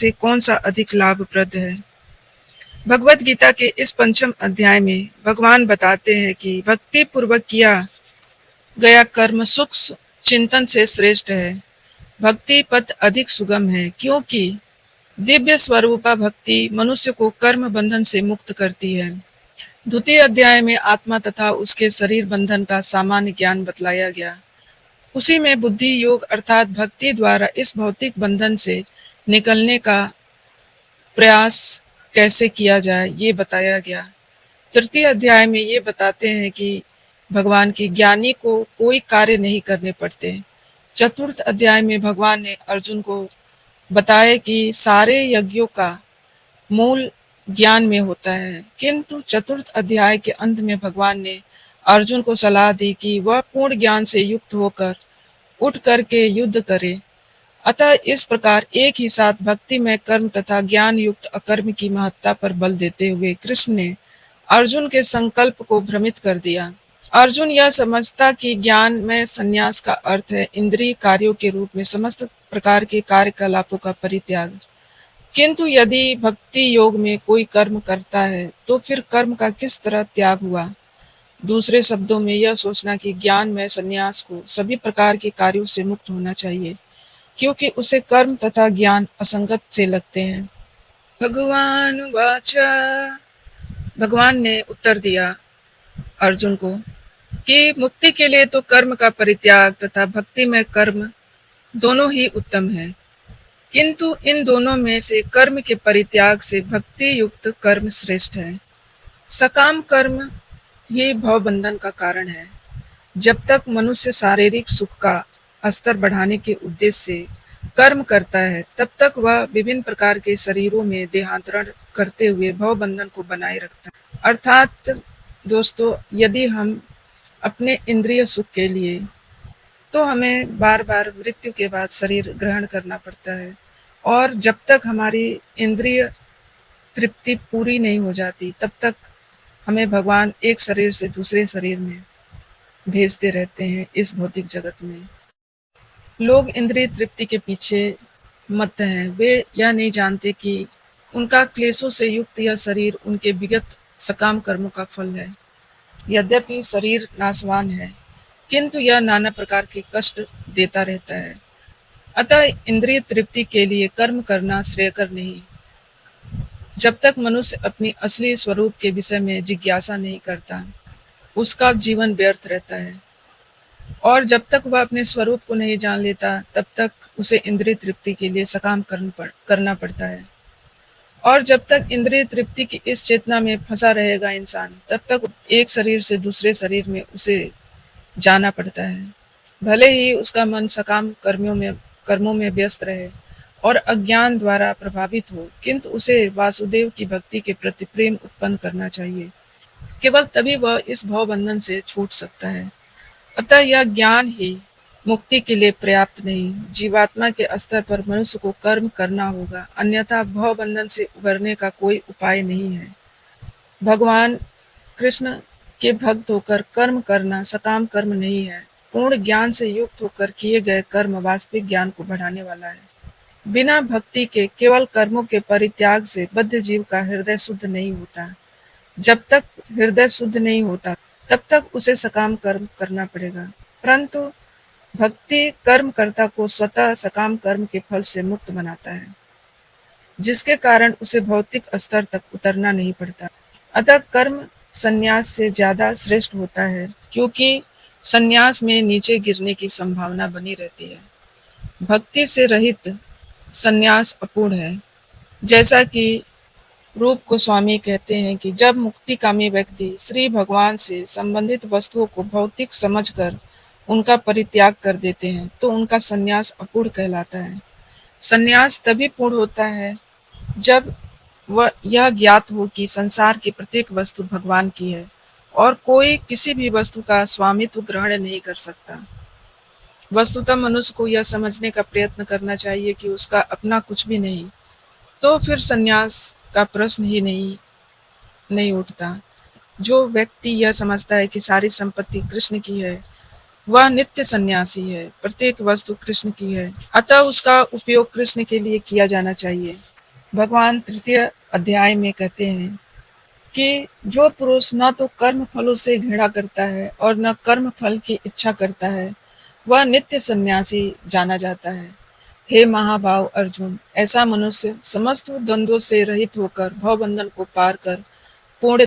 से कौन सा अधिक लाभप्रद है। भगवत गीता के इस पंचम अध्याय में भगवान बताते हैं कि भक्ति पूर्वक किया गया कर्म सूक्ष्म चिंतन से श्रेष्ठ है। भक्ति पथ अधिक सुगम है क्योंकि दिव्य स्वरूपा भक्ति मनुष्य को कर्म बंधन से मुक्त करती है। द्वितीय अध्याय में आत्मा तथा उसके शरीर बंधन का सामान्य ज्ञान बतलाया गया। उसी में बुद्धि योग अर्थात भक्ति द्वारा इस भौतिक बंधन से निकलने का प्रयास कैसे किया जाए ये बताया गया। तृतीय अध्याय में ये बताते हैं कि भगवान की ज्ञानी को कोई कार्य नहीं करने पड़ते। चतुर्थ अध्याय में भगवान ने अर्जुन को बताया कि सारे यज्ञों का मूल ज्ञान में होता है, किंतु चतुर्थ अध्याय के अंत में भगवान ने अर्जुन को सलाह दी कि वह पूर्ण ज्ञान से युक्त होकर उठ करके युद्ध करे। अतः इस प्रकार एक ही साथ भक्ति में कर्म तथा ज्ञान युक्त अकर्म की महत्ता पर बल देते हुए कृष्ण ने अर्जुन के संकल्प को भ्रमित कर दिया। अर्जुन यह समझता कि ज्ञान में संन्यास का अर्थ है इंद्रिय कार्यों के रूप में समस्त प्रकार के कार्यकलापों का परित्याग। किंतु यदि भक्ति योग में कोई कर्म करता है तो फिर कर्म का किस तरह त्याग हुआ। दूसरे शब्दों में यह सोचना कि ज्ञान में संन्यास को सभी प्रकार के कार्यों से मुक्त होना चाहिए क्योंकि उसे कर्म तथा ज्ञान असंगत से लगते हैं। भगवान वाचा, भगवान ने उत्तर दिया अर्जुन को कि मुक्ति के लिए तो कर्म का परित्याग तथा भक्ति में कर्म दोनों ही उत्तम है, किंतु इन दोनों में से कर्म के परित्याग से भक्ति युक्त कर्म श्रेष्ठ है। सकाम कर्म ये भवबंधन का कारण है। जब तक मनुष्य शारीरिक सुख का स्तर बढ़ाने के उद्देश्य से कर्म करता है तब तक वह विभिन्न प्रकार के शरीरों में देहांतरण करते हुए भवबंधन को बनाए रखता है। अर्थात दोस्तों, यदि हम अपने इंद्रिय सुख के लिए तो हमें बार बार मृत्यु के बाद शरीर ग्रहण करना पड़ता है, और जब तक हमारी इंद्रिय तृप्ति पूरी नहीं हो जाती तब तक हमें भगवान एक शरीर से दूसरे शरीर में भेजते रहते हैं। इस भौतिक जगत में लोग इंद्रिय तृप्ति के पीछे मत हैं। वे यह नहीं जानते कि उनका क्लेशों से युक्त यह शरीर उनके विगत सकाम कर्मों का फल है। यद्यपि शरीर नाशवान है किंतु यह नाना प्रकार के कष्ट देता रहता है। अतः इंद्रिय तृप्ति के लिए कर्म करना श्रेयकर नहीं। जब तक मनुष्य अपनी असली स्वरूप के विषय में जिज्ञासा नहीं करता उसका जीवन व्यर्थ रहता है, और जब तक वह अपने स्वरूप को नहीं जान लेता तब तक उसे इंद्रिय तृप्ति के लिए सकाम करना पड़ता है। और जब तक इंद्रिय तृप्ति की इस चेतना में फंसा रहेगा इंसान तब तक एक शरीर से दूसरे शरीर में उसे जाना पड़ता है। भले ही उसका मन सकाम कर्मों में व्यस्त रहे और अज्ञान द्वारा प्रभावित हो, किंतु उसे वासुदेव की भक्ति के प्रति प्रेम उत्पन्न करना चाहिए। केवल तभी वह इस भवबंधन से छूट सकता है। अतः यह ज्ञान ही मुक्ति के लिए पर्याप्त नहीं। जीवात्मा के स्तर पर मनुष्य को कर्म करना होगा, अन्यथा भवबंधन से उबरने का कोई उपाय नहीं है। भगवान कृष्ण के भक्त होकर कर्म करना सकाम कर्म नहीं है। पूर्ण ज्ञान से युक्त होकर किए गए कर्म वास्तविक ज्ञान को बढ़ाने वाला है। बिना भक्ति के केवल कर्मों के परित्याग से बद्ध जीव का हृदय शुद्ध नहीं होता। जब तक हृदय शुद्ध नहीं होता तब तक उसे सकाम कर्म करना पड़ेगा, परंतु भक्ति कर्मकर्ता को स्वतः सकाम कर्म के फल से मुक्त बनाता है, जिसके कारण उसे भौतिक स्तर तक उतरना नहीं पड़ता। अतः कर्म संन्यास से ज्यादा श्रेष्ठ होता है क्योंकि संन्यास में नीचे गिरने की संभावना बनी रहती है। भक्ति से रहित संन्यास अपूर्ण है। जैसा कि रूप गोस्वामी कहते हैं कि जब मुक्तिकामी व्यक्ति श्री भगवान से संबंधित वस्तुओं को भौतिक समझकर उनका परित्याग कर देते हैं तो उनका संन्यास अपूर्ण कहलाता है। संन्यास तभी पूर्ण होता है जब वह यह ज्ञात हो कि संसार की प्रत्येक वस्तु भगवान की है और कोई किसी भी वस्तु का स्वामित्व ग्रहण नहीं कर सकता। वस्तुतः मनुष्य को यह समझने का प्रयत्न करना चाहिए कि उसका अपना कुछ भी नहीं, तो फिर संन्यास का प्रश्न ही नहीं उठता। जो व्यक्ति यह समझता है कि सारी संपत्ति कृष्ण की है वह नित्य सन्यासी है। प्रत्येक वस्तु कृष्ण की है, अतः उसका उपयोग कृष्ण के लिए किया जाना चाहिए। भगवान तृतीय अध्याय में कहते हैं कि जो पुरुष न तो कर्म फलों से घृणा करता है और न कर्म फल की इच्छा करता है, वह नित्य सन्यासी जाना जाता है। हे महाभाव अर्जुन, ऐसा मनुष्य समस्त द्वंद्वों से रहित होकर भवबंधन को पार कर पूर्ण